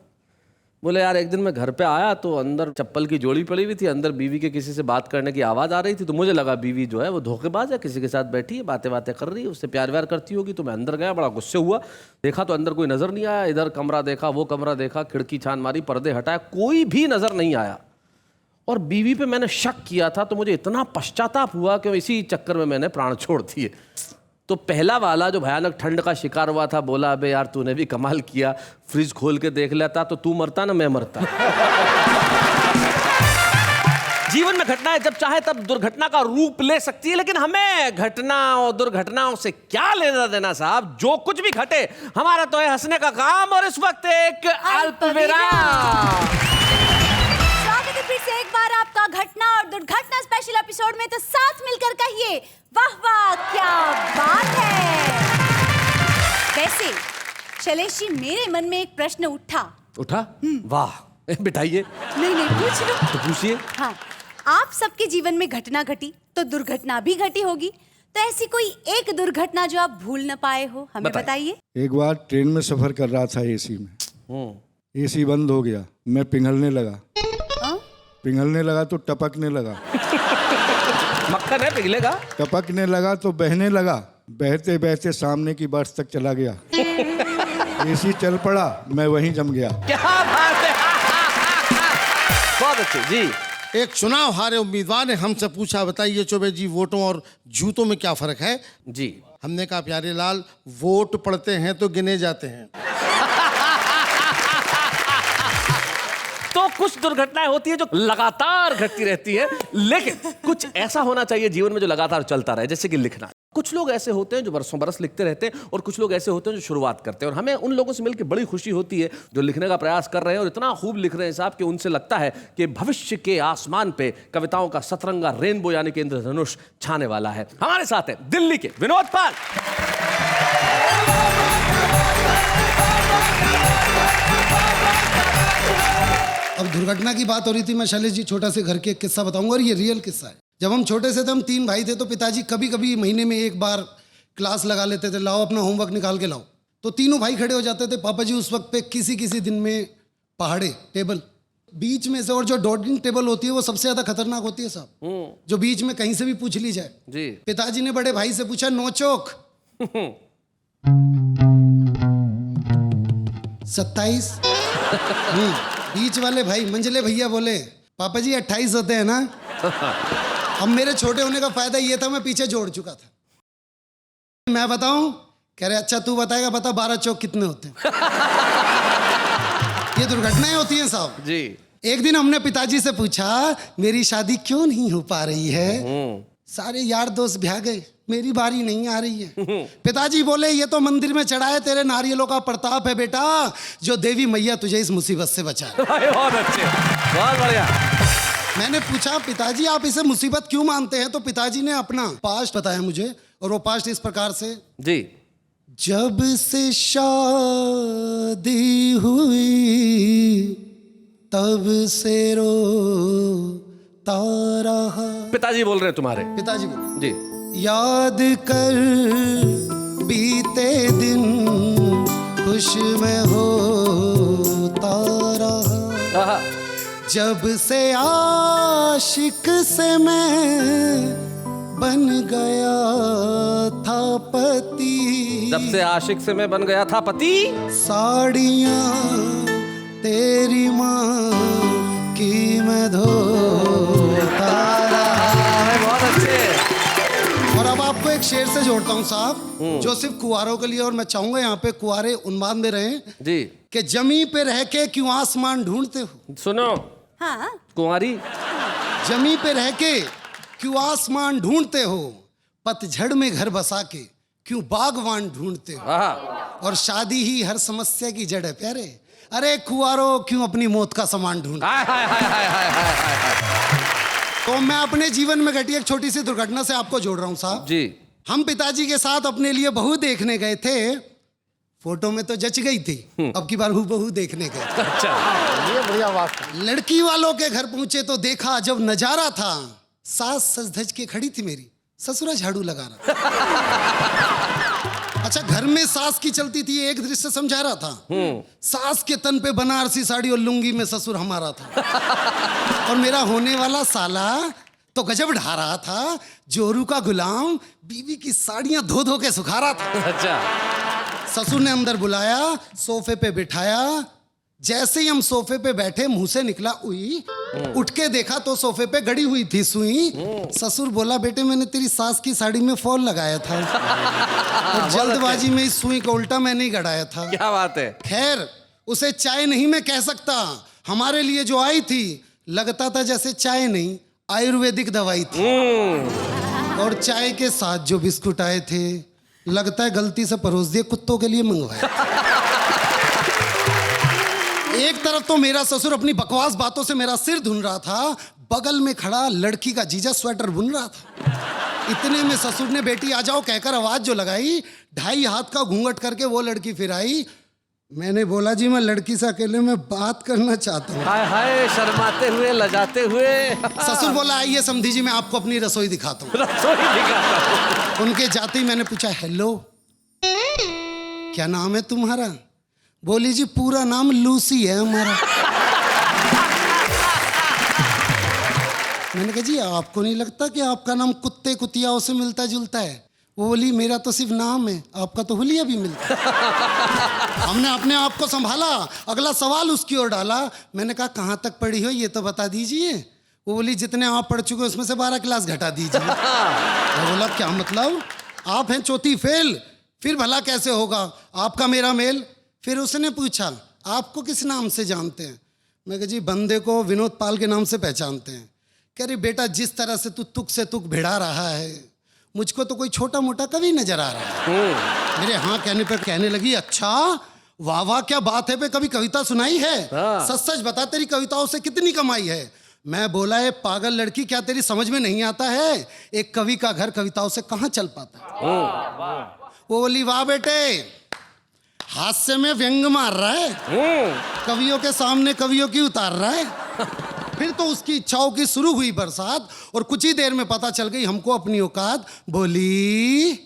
बोले, यार एक दिन मैं घर पे आया तो अंदर चप्पल की जोड़ी पड़ी हुई थी, अंदर बीवी के किसी से बात करने की आवाज़ आ रही थी, तो मुझे लगा बीवी जो है वो धोखेबाज है, किसी के साथ बैठी है, बातें बातें कर रही है, उससे प्यार व्यार करती होगी। तो मैं अंदर गया, बड़ा गुस्से हुआ, देखा तो अंदर कोई नज़र नहीं आया, इधर कमरा देखा, वो कमरा देखा, खिड़की छान मारी, पर्दे हटाया, कोई भी नज़र नहीं आया। और बीवी पे मैंने शक किया था, तो मुझे इतना पश्चाताप हुआ कि इसी चक्कर में मैंने प्राण छोड़ दिए। तो पहला वाला जो भयानक ठंड का शिकार हुआ था, बोला, अबे यार तूने भी कमाल किया, फ्रिज खोल के देख लेता तो तू मरता ना मैं मरता। जीवन में घटनाएं जब चाहे तब दुर्घटना का रूप ले सकती है, लेकिन हमें घटना और दुर्घटनाओं से क्या लेना देना साहब? जो कुछ भी घटे हमारा तो है हंसने का काम। और इस वक्त एक अल्पविराम। फिर से एक बार आपका घटना और दुर्घटना स्पेशल एपिसोड में, तो साथ मिलकर कहिए, वाह वाह क्या बात है। वैसे शैलेश जी, मेरे मन में एक प्रश्न उठा उठा? वाह, बिठाइए। नहीं नहीं, पूछ लो। तो पूछिए। हाँ, आप सबके जीवन में घटना घटी तो दुर्घटना भी घटी होगी, तो ऐसी कोई एक दुर्घटना जो आप भूल न पाए हो, हमें बताइए। एक बार ट्रेन में सफर कर रहा था एसी में, एसी बंद हो गया, मैं पिघलने लगा। पिघलने लगा तो टपकने लगा। मक्खन है, पिघलेगा। टपकने लगा तो बहने लगा, बहते बहते सामने की बर्थ तक चला गया। एसी चल पड़ा, मैं वहीं जम गया। क्या बात है। बहुत अच्छे जी। एक चुनाव हारे उम्मीदवार ने हमसे पूछा, बताइए चौबे जी, वोटों और जूतों में क्या फर्क है? जी। हमने कहा, प्यारे लाल, वोट पड़ते हैं तो गिने जाते हैं। तो कुछ दुर्घटनाएं होती है जो लगातार घटती रहती है, लेकिन कुछ ऐसा होना चाहिए जीवन में जो लगातार चलता रहे, जैसे कि लिखना। कुछ लोग ऐसे होते हैं जो बरसों बरस लिखते रहते हैं, और कुछ लोग ऐसे होते हैं जो शुरुआत करते हैं, और हमें उन लोगों से मिलकर बड़ी खुशी होती है जो लिखने का प्रयास कर रहे हैं और इतना खूब लिख रहे हैं साहब कि उनसे लगता है कि भविष्य के आसमान पे कविताओं का सतरंगा रेनबो यानी कि इंद्रधनुष छाने वाला है। हमारे साथ है दिल्ली के विनोद पाल। अब दुर्घटना की बात हो रही थी, मैं शैलेश जी छोटा से घर के एक किस्सा बताऊंगा, और ये रियल किस्सा है। जब हम छोटे से थे, हम 3 भाई थे, तो पिताजी कभी कभी महीने में एक बार क्लास लगा लेते थे, लाओ अपना होमवर्क निकाल के लाओ। तो तीनों भाई खड़े हो जाते थे। पापा जी उस वक्त पे किसी किसी दिन में पहाड़े टेबल बीच में से, और जो डॉटिंग टेबल होती है वो सबसे ज्यादा खतरनाक होती है साहब, जो बीच में कहीं से भी पूछ ली जाए। जी। पिताजी ने बड़े भाई से पूछा, नोचोक 27। बीच वाले भाई मंझले भैया बोले, पापा जी 28 होते हैं ना। अब मेरे छोटे होने का फायदा ये था, मैं पीछे जोड़ चुका था। मैं बताऊं? कह रहे अच्छा तू बताएगा, बता 12 चौक कितने होते हैं। ये दुर्घटनाएं होती हैं साहब जी। एक दिन हमने पिताजी से पूछा, मेरी शादी क्यों नहीं हो पा रही है? सारे यार दोस्त ब्याह गए, मेरी बारी नहीं आ रही है। पिताजी बोले, ये तो मंदिर में चढ़ाए तेरे नारियलों का प्रताप है बेटा, जो देवी मैया तुझे इस मुसीबत से बचाए। बहुत अच्छे, बहुत बढ़िया। मैंने पूछा, पिताजी आप इसे मुसीबत क्यों मानते हैं? तो पिताजी ने अपना पास्ट बताया मुझे, और वो पास्ट इस प्रकार से। जी। जब से शादी हुई तब से रोता रहा। पिताजी बोल रहे हैं तुम्हारे? पिताजी बोले जी। याद कर बीते दिन खुश में होता रहा, जब से आशिक से मैं बन गया था पति। जब से आशिक से मैं बन गया था पति। साड़ियाँ तेरी माँ की मैं धोता रहा। बहुत अच्छे। और अब आपको एक शेर से जोड़ता हूँ साहब, जो सिर्फ कुंवारों के लिए, और मैं चाहूंगा यहाँ पे कुंवारे उन्माद में रहें जी। कि जमी पे रह के क्यों आसमान ढूंढते हो? सुनो। हाँ, कुंवारी। जमी पे रह के क्यों आसमान ढूंढते हो, पतझड़ में घर बसा के क्यों बागवान ढूंढते हो, और शादी ही हर समस्या की जड़ है प्यारे। अरे कुंवारो क्यों अपनी मौत का सामान ढूंढते? तो मैं अपने जीवन में घटी एक छोटी सी दुर्घटना से आपको जोड़ रहा हूँ साहब जी। हम पिताजी के साथ अपने लिए बहू देखने गए थे। फोटो में तो जच गई थी, अब की बार बहू देखने गए। अच्छा, ये बढ़िया बात है। लड़की वालों के घर पहुंचे तो देखा जब नजारा था, सास सज धज के खड़ी थी मेरी, ससुरा झाड़ू लगा रहा। अच्छा, घर में सास की चलती थी, एक दृश्य समझा रहा था। सास के तन पे बनारसी साड़ी और लुंगी में ससुर हमारा था, और मेरा होने वाला साला तो गजब ढा रहा था, जोरू का गुलाम बीवी की साड़ियां धो धो के सुखा रहा था। अच्छा। ससुर ने अंदर बुलाया, सोफे पे बिठाया। जैसे ही हम सोफे पे बैठे, मुंह से निकला उई। उठ के देखा तो सोफे पे गड़ी हुई थी सुई। ससुर बोला, बेटे मैंने तेरी सास की साड़ी में फॉल लगाया था, और जल्दबाजी में इस सुई को उल्टा मैंने ही गड़ाया था। क्या बात है। खैर, उसे चाय नहीं मैं कह सकता, हमारे लिए जो आई थी लगता था जैसे चाय नहीं आयुर्वेदिक दवाई थी। और चाय के साथ जो बिस्कुट आए थे, लगता है गलती से परोस दिए, कुत्तों के लिए मंगवाए। एक तरफ तो मेरा ससुर अपनी बकवास बातों से मेरा सिर धुन रहा था, बगल में खड़ा लड़की का जीजा स्वेटर बुन रहा था। इतने में ससुर ने बेटी आ जाओ कहकर आवाज जो लगाई, 2.5 हाथ का घूंघट करके वो लड़की फिर आई। मैंने बोला जी मैं लड़की से अकेले में बात करना चाहता हूँ। हाय हाय, शर्माते हुए, लजाते हुए। ससुर बोला आइए समधी जी मैं आपको अपनी रसोई दिखाता हूँ। रसोई दिखाता हूँ। उनके जाते ही मैंने पूछा हेलो क्या नाम है तुम्हारा? बोली जी पूरा नाम लूसी है हमारा। मैंने कहा जी आपको नहीं लगता कि आपका नाम कुत्ते कुतियाओं से मिलता जुलता है? वो बोली मेरा तो सिर्फ नाम है, आपका तो हुलिया भी मिलता है। हमने अपने आप को संभाला, अगला सवाल उसकी ओर डाला। मैंने कहा कहाँ तक पढ़ी हो ये तो बता दीजिए। वो बोली जितने आप पढ़ चुके उसमें से 12 क्लास घटा दीजिए। मैं बोला क्या मतलब? आप हैं चौथी फेल, फिर भला कैसे होगा आपका मेरा मेल? फिर उसने पूछा आपको किस नाम से जानते हैं? मैं कहा जी बंदे को विनोद पाल के नाम से पहचानते हैं। कह रही बेटा जिस तरह से तू तुक से तुक भिड़ा रहा है मुझको तो कोई छोटा मोटा कवि नजर आ रहा है। मेरे हाँ कहने पर कहने लगी अच्छा वाह वाह क्या बात है, पे कभी कविता सुनाई है? सच सच बता तेरी कविताओं से कितनी कमाई है? मैं बोला है पागल लड़की क्या तेरी समझ में नहीं आता है एक कवि का घर कविताओं से कहाँ चल पाता है? वो बोली वाह बेटे हास्य में व्यंग मार रहा है, कवियों के सामने कवियों की उतार रहा है। फिर तो उसकी इच्छाओं की शुरू हुई बरसात और कुछ ही देर में पता चल गई हमको अपनी औकात। बोली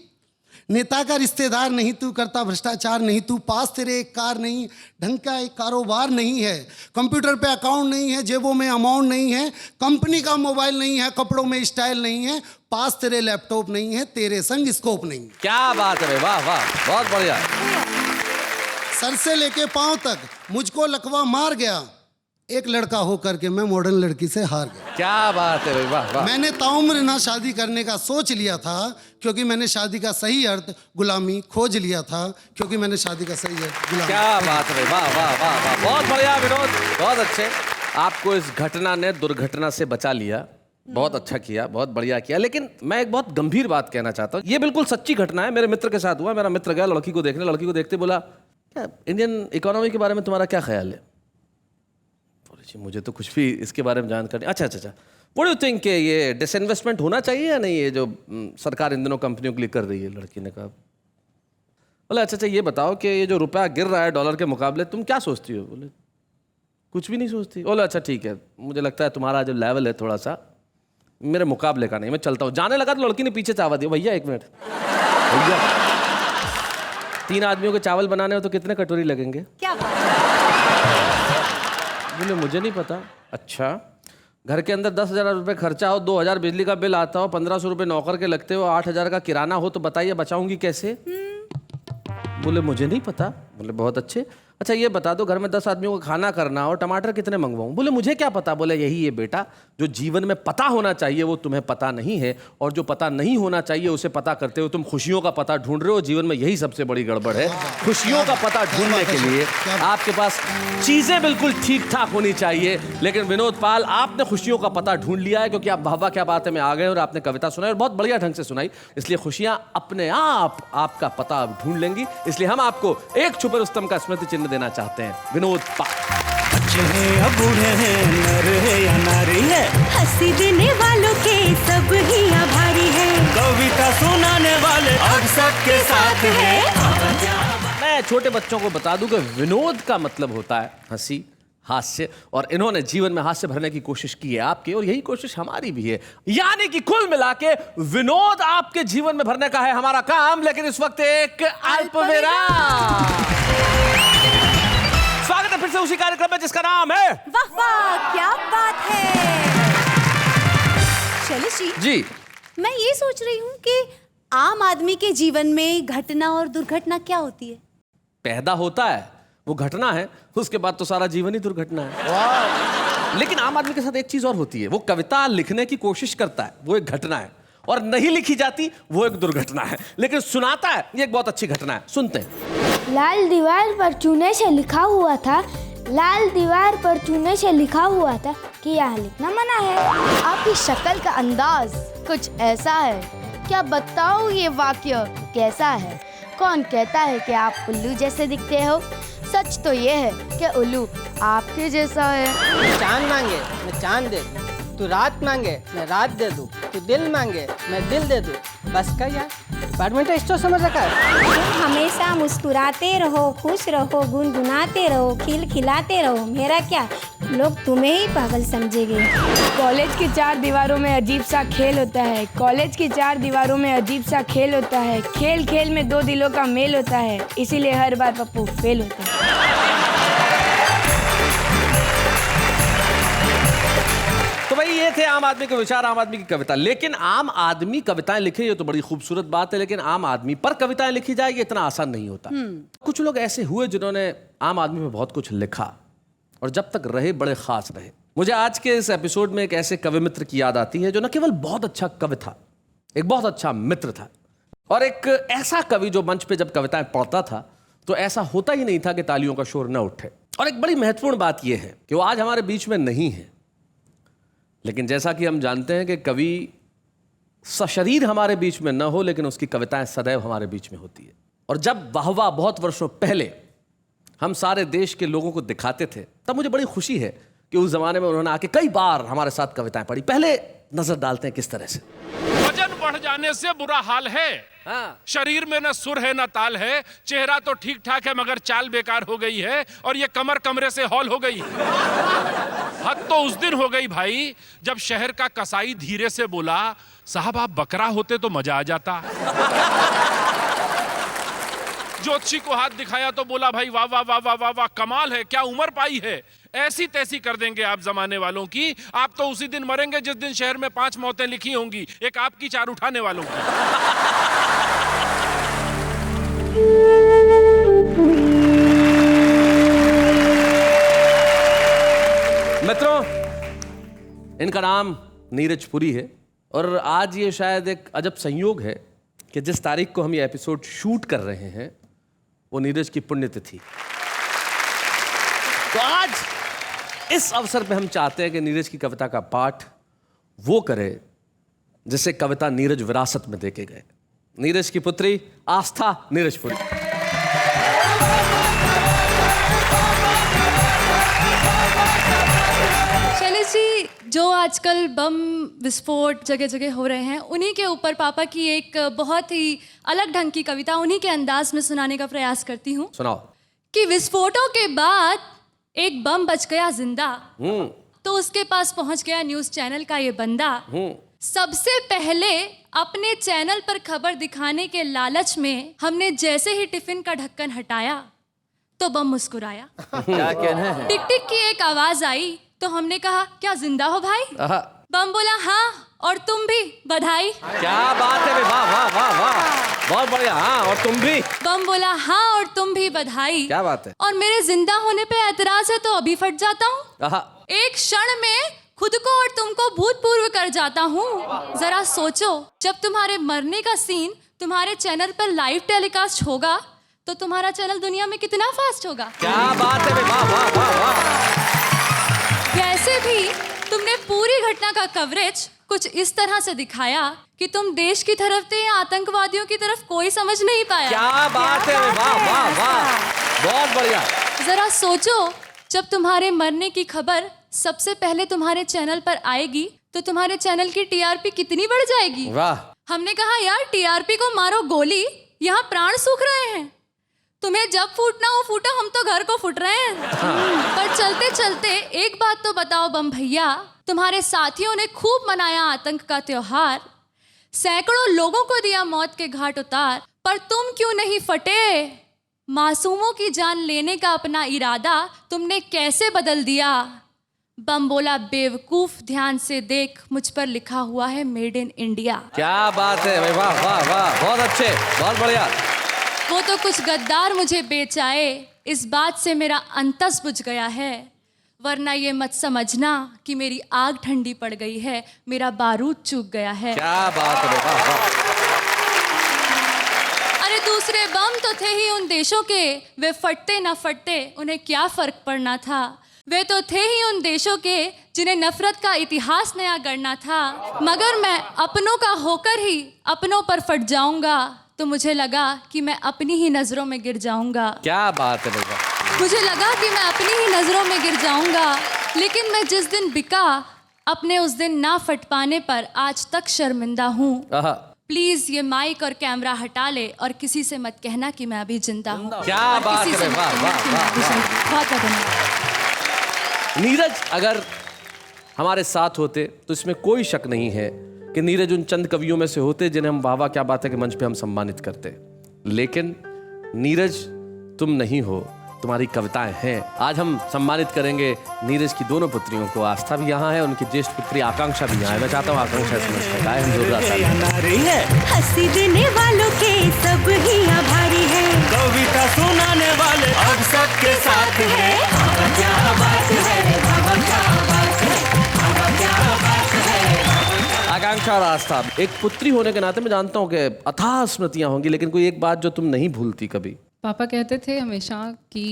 नेता का रिश्तेदार नहीं तू, करता भ्रष्टाचार नहीं तू, पास तेरे एक कार नहीं, ढंग का एक कारोबार नहीं है, कंप्यूटर पे अकाउंट नहीं है, जेबों में अमाउंट नहीं है, कंपनी का मोबाइल नहीं है, कपड़ों में स्टाइल नहीं है, पास तेरे लैपटॉप नहीं है, तेरे संग स्कोप नहीं है। क्या बात है, वाह वाह, बहुत बढ़िया। सर से लेके पांव तक मुझको लकवा मार गया, एक लड़का हो करके मैं मॉडर्न लड़की से हार गया। क्या बात है भाई, वाह वाह। मैंने ताउम्र ना शादी करने का सोच लिया था क्योंकि मैंने शादी का सही अर्थ गुलामी खोज लिया था, क्योंकि मैंने शादी का सही अर्थ गुलामी। क्या बात है भाई, वाह वाह वाह वाह, बहुत बढ़िया विनोद, बहुत अच्छे। आपको इस घटना ने दुर्घटना से बचा लिया, बहुत अच्छा किया, बहुत बढ़िया किया। लेकिन मैं एक बहुत गंभीर बात कहना चाहता हूँ, ये बिल्कुल सच्ची घटना है, मेरे मित्र के साथ हुआ। मेरा मित्र गया लड़की को देखने, लड़की को देखते बोला क्या इंडियन इकोनॉमी के बारे में तुम्हारा क्या ख्याल है? मुझे तो कुछ भी इसके बारे में जानकारी। अच्छा अच्छा अच्छा, व्हाट डू यू थिंक ये डिसइन्वेस्टमेंट होना चाहिए या नहीं, ये जो सरकार इन दिनों कंपनियों के लिए कर रही है? लड़की ने कहा बोले अच्छा अच्छा ये बताओ कि ये जो रुपया गिर रहा है डॉलर के मुकाबले तुम क्या सोचती हो? बोले कुछ भी नहीं सोचती। बोले अच्छा ठीक है, मुझे लगता है तुम्हारा जो लेवल है थोड़ा सा मेरे मुकाबले का नहीं, मैं चलता हूँ। जाने लगा तो लड़की ने पीछे चावा दिया, भैया एक मिनट भैया 3 आदमियों के चावल बनाने हो तो कितने कटोरी लगेंगे? क्या बात? बोले मुझे नहीं पता। अच्छा घर के अंदर 10,000 रुपये खर्चा हो, 2,000 बिजली का बिल आता हो, 1,500 रुपये नौकर के लगते हो, 8,000 का किराना हो, तो बताइए बचाऊंगी कैसे? बोले मुझे नहीं पता। बोले बहुत अच्छे, अच्छा ये बता दो घर में 10 आदमियों का खाना करना हो, टमाटर कितने मंगवाऊं? बोले मुझे क्या पता। बोले यही है बेटा, जो जीवन में पता होना चाहिए वो तुम्हें पता नहीं है, और जो पता नहीं होना चाहिए उसे पता करते हो तुम खुशियों का पता ढूंढ रहे हो। जीवन में यही सबसे बड़ी गड़बड़ है। खुशियों का पता ढूंढने के लिए आपके पास चीजें बिल्कुल ठीक ठाक होनी चाहिए। लेकिन विनोद पाल आपने खुशियों का पता ढूंढ लिया है, क्योंकि आप वाह क्या बात है में आ गए और आपने कविता सुनाई और बहुत बढ़िया ढंग से सुनाई, इसलिए खुशियां अपने आप आपका पता ढूंढ लेंगी। इसलिए हम आपको एक छुपे रुस्तम का स्मृति चिन्ह देना चाहते हैं, विनोद पाल। अच्छे हैं या बूढ़े हैं, नर है या नारी है, हंसी देने वालों के सब ही आभारी है, कविता सुनाने वाले अब सबके साथ है। मैं छोटे बच्चों को बता दूं कि विनोद का मतलब होता है हंसी, हास्य, और इन्होंने जीवन में हास्य भरने की कोशिश की है आपके, और यही कोशिश हमारी भी है। यानी कि कुल मिला के विनोद आपके जीवन में भरने का है हमारा काम। लेकिन इस वक्त एक अल्पविराम। स्वागत है फिर से उसी कार्यक्रम में जिसका नाम है वाह वाह क्या बात है। शैलेश जी, मैं ये सोच रही हूँ कि आम आदमी के जीवन में घटना और दुर्घटना क्या होती है? पैदा होता है वो घटना है, उसके बाद तो सारा जीवन ही दुर्घटना है। लेकिन आम आदमी के साथ एक चीज और होती है, वो कविता लिखने की कोशिश करता है, वो एक घटना है, और नहीं लिखी जाती वो एक दुर्घटना है, लेकिन सुनाता है ये एक बहुत अच्छी घटना है। सुनते हैं। लाल दीवार पर चूने से लिखा हुआ था, लाल दीवार पर चूने से लिखा हुआ था कि यहाँ लिखना मना है। आपकी शक्ल का अंदाज कुछ ऐसा है, क्या बताओ ये वाक्य कैसा है? कौन कहता है कि आप उल्लू जैसे दिखते हो? सच तो ये है कि उल्लू आपके जैसा है। चांद मांगे मैं चांद दे दूं, तू रात मांगे मैं रात दे दूं, तू दिल मांगे मैं दिल दे दूं। बस कर यार, डिपार्टमेंटल स्टोर समझ रखा है। तुम हमेशा मुस्कुराते रहो, खुश रहो, गुनगुनाते रहो, खिलखिलाते रहो। मेरा क्या, लोग तुम्हें ही पागल समझेंगे। कॉलेज की 4 दीवारों में अजीब सा खेल होता है। कॉलेज की 4 दीवारों में अजीब सा खेल होता है। खेल खेल में 2 दिलों का मेल होता है, इसीलिए हर बार पप्पू फेल होता है। तो भाई ये थे आम आदमी के विचार, आम आदमी की कविता। लेकिन आम आदमी कविताएं लिखे ये तो बड़ी खूबसूरत बात है, लेकिन आम आदमी पर कविताएं लिखी जाए ये इतना आसान नहीं होता। कुछ लोग ऐसे हुए जिन्होंने आम आदमी में बहुत कुछ लिखा और जब तक रहे बड़े खास रहे। मुझे आज के इस एपिसोड में एक ऐसे कवि मित्र की याद आती है जो न केवल बहुत अच्छा कवि था, एक बहुत अच्छा मित्र था, और एक ऐसा कवि जो मंच पे जब कविताएं पढ़ता था तो ऐसा होता ही नहीं था कि तालियों का शोर न उठे। और एक बड़ी महत्वपूर्ण बात यह है कि वो आज हमारे बीच में नहीं है, लेकिन जैसा कि हम जानते हैं कि कवि सशरीर हमारे बीच में न हो लेकिन उसकी कविताएं सदैव हमारे बीच में होती है। और जब वाहवा बहुत वर्षों पहले हम सारे देश के लोगों को दिखाते थे तब मुझे बड़ी खुशी है कि उस जमाने में उन्होंने आके कई बार हमारे साथ कविताएं पढ़ी। पहले नजर डालते हैं किस तरह से। वजन बढ़ जाने से बुरा हाल है। शरीर में न सुर है न ताल है, चेहरा तो ठीक ठाक है मगर चाल बेकार हो गई है, और ये कमर कमरे से हॉल हो गई। हद तो उस दिन हो गई भाई जब शहर का कसाई धीरे से बोला, साहब आप बकरा होते तो मजा आ जाता। ज्योतिषी को हाथ दिखाया तो बोला, भाई वाह वाह वाह वाह वाह वाह, कमाल है, क्या उम्र पाई है। ऐसी तैसी कर देंगे आप जमाने वालों की। आप तो उसी दिन मरेंगे जिस दिन शहर में 5 मौतें लिखी होंगी, एक आपकी 4 उठाने वालों की। मित्रों, इनका नाम नीरज पुरी है और आज ये शायद एक अजब संयोग है कि जिस तारीख को हम ये एपिसोड शूट कर रहे हैं वो नीरज की पुण्यतिथि। तो आज इस अवसर पे हम चाहते हैं कि नीरज की कविता का पाठ वो करे जिसे कविता नीरज विरासत में देके गए। नीरज की पुत्री आस्था नीरजपुरी। शैलेश जी, जो आजकल बम विस्फोट जगह जगह हो रहे हैं, उन्हीं के ऊपर पापा की एक बहुत ही अलग ढंग की कविता उन्हीं के अंदाज में सुनाने का प्रयास करती हूँ। सुनाओ। कि विस्फोटों के बाद एक बम बच गया जिंदा, तो उसके पास पहुंच गया न्यूज चैनल का ये बंदा। सबसे पहले अपने चैनल पर खबर दिखाने के लालच में हमने जैसे ही टिफिन का ढक्कन हटाया तो बम मुस्कुराया। क्या कहना है? टिक टिक की एक आवाज आई तो हमने कहा, क्या जिंदा हो भाई? बम बोला, हाँ और तुम भी, बधाई। क्या बात है, वाह वाह वाह वाह, बहुत बढ़िया। हाँ और तुम भी। बम बोला, हाँ और तुम भी, बधाई। क्या बात है। और मेरे जिंदा होने पे एतराज है तो अभी फट जाता हूँ। एक क्षण में खुद को और तुमको भूतपूर्व कर जाता हूँ। जरा सोचो, जब तुम्हारे मरने का सीन तुम्हारे चैनल पर लाइव टेलीकास्ट होगा तो तुम्हारा चैनल दुनिया में कितना फास्ट होगा। क्या बात है, वाह वाह वाह वाह। वैसे भी तुमने पूरी घटना का कवरेज कुछ इस तरह से दिखाया कि तुम देश की तरफ थे या आतंकवादियों की तरफ कोई समझ नहीं पाया। क्या बात है, वाह वाह वाह, बहुत बढ़िया। जरा सोचो, जब तुम्हारे मरने की खबर सबसे पहले तुम्हारे चैनल पर आएगी तो तुम्हारे चैनल की टीआरपी कितनी बढ़ जाएगी। वाह। हमने कहा, यार टीआरपी को मारो गोली, यहाँ प्राण सूख रहे हैं, तुम्हें जब फूटना हो फूटो, हम तो घर को फूट रहे हैं। पर चलते चलते एक बात तो बताओ बम भैया, तुम्हारे साथियों ने खूब मनाया आतंक का त्योहार, सैकड़ों लोगों को दिया मौत के घाट उतार, पर तुम क्यों नहीं फटे? मासूमों की जान लेने का अपना इरादा तुमने कैसे बदल दिया? बम बोला, बेवकूफ ध्यान से देख, मुझ पर लिखा हुआ है मेड इन इंडिया। क्या बात है, वाह वाह वाह, बहुत अच्छे, बहुत बढ़िया। वो तो कुछ गद्दार मुझे बेचाए, इस बात से मेरा अंतस बुझ गया है, वरना ये मत समझना कि मेरी आग ठंडी पड़ गई है, मेरा बारूद चूक गया है। क्या बात है, वाह वाह। अरे दूसरे बम तो थे ही उन देशों के, वे फटते न फटते उन्हें क्या फर्क पड़ना था। वे तो थे ही उन देशों के जिन्हें नफरत का इतिहास नया गढ़ना था। मगर मैं अपनों का होकर ही अपनों पर फट जाऊंगा तो मुझे लगा कि मैं अपनी ही नजरों में गिर जाऊंगा। क्या बात है भैया। मुझे लगा कि मैं अपनी ही नजरों में गिर जाऊंगा, लेकिन मैं जिस दिन बिका अपने उस दिन ना फट पाने पर आज तक शर्मिंदा हूँ। प्लीज ये माइक और कैमरा हटा ले और किसी से मत कहना कि मैं अभी जिंदा हूँ। क्या बात है, वाह वाह वाह। बहुत धन्यवाद। नीरज अगर हमारे साथ होते तो इसमें कोई शक नहीं है कि नीरज उन चंद कवियों में से होते जिन्हें हम वाह वाह क्या बात है कि मंच पे हम सम्मानित करते। लेकिन नीरज तुम नहीं हो, तुम्हारी कविताएं हैं। आज हम सम्मानित करेंगे नीरज की दोनों पुत्रियों को। आस्था भी यहाँ है, उनकी ज्येष्ठ पुत्री आकांक्षा भी यहाँ है। मैं चाहता हूँ आकांक्षा इसमें गाए हम जोरदार तालियां। हंसी देने वालों के सब ही आभारी है, कविता सुनाने वाले अब सबके साथ है। क्या बात है, क्या बात है, क्या बात है। आकांक्षा और आस्था, एक पुत्री होने के नाते मैं जानता हूँ कि अथाह स्मृतियां होंगी, लेकिन कोई एक बात जो तुम नहीं भूलती कभी? पापा कहते थे हमेशा कि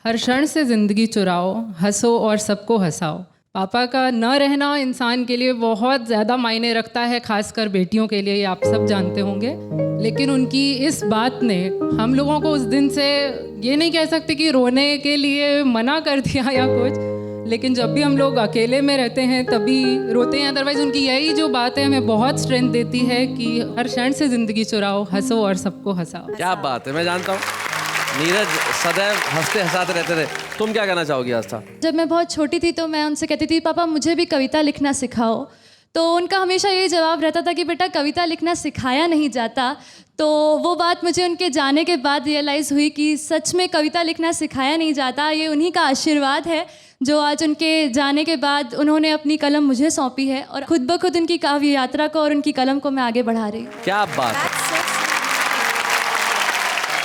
हर क्षण से ज़िंदगी चुराओ, हंसो और सबको हंसाओ। पापा का न रहना इंसान के लिए बहुत ज़्यादा मायने रखता है, खासकर बेटियों के लिए, ये आप सब जानते होंगे। लेकिन उनकी इस बात ने हम लोगों को उस दिन से ये नहीं कह सकते कि रोने के लिए मना कर दिया या कुछ, लेकिन जब भी हम लोग अकेले में रहते हैं तभी रोते हैं। अदरवाइज उनकी यही जो बात है हमें बहुत स्ट्रेंथ देती है कि हर क्षण से ज़िंदगी चुराओ, हंसो और सबको हंसाओ। क्या बात है, मैं जानता हूँ नीरज सदैव हंसते हंसाते रहते थे। तुम क्या कहना चाहोगी आस्था? जब मैं बहुत छोटी थी तो मैं उनसे कहती थी पापा मुझे भी कविता लिखना सिखाओ, तो उनका हमेशा यही जवाब रहता था कि बेटा कविता लिखना सिखाया नहीं जाता। तो वो बात मुझे उनके जाने के बाद रियलाइज़ हुई कि सच में कविता लिखना सिखाया नहीं जाता। ये उन्हीं का आशीर्वाद है जो आज उनके जाने के बाद उन्होंने अपनी कलम मुझे सौंपी है और खुद ब खुद उनकी काव्य यात्रा को और उनकी कलम को मैं आगे बढ़ा रही हूँ। क्या बात है,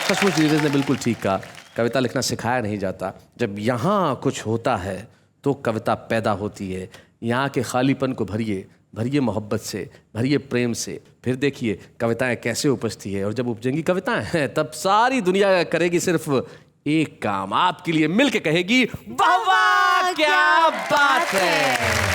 सचमुच नीरज ने बिल्कुल ठीक कहा। कविता लिखना सिखाया नहीं जाता, जब यहाँ कुछ होता है तो कविता पैदा होती है। यहाँ के खालीपन को भरिए, भरिए मोहब्बत से, भरिए प्रेम से, फिर देखिए कविताएं कैसे उपजती है। और जब उपजेंगी कविताएं हैं तब सारी दुनिया करेगी सिर्फ एक काम, आपके लिए मिलके कहेगी वाह वाह क्या बात है।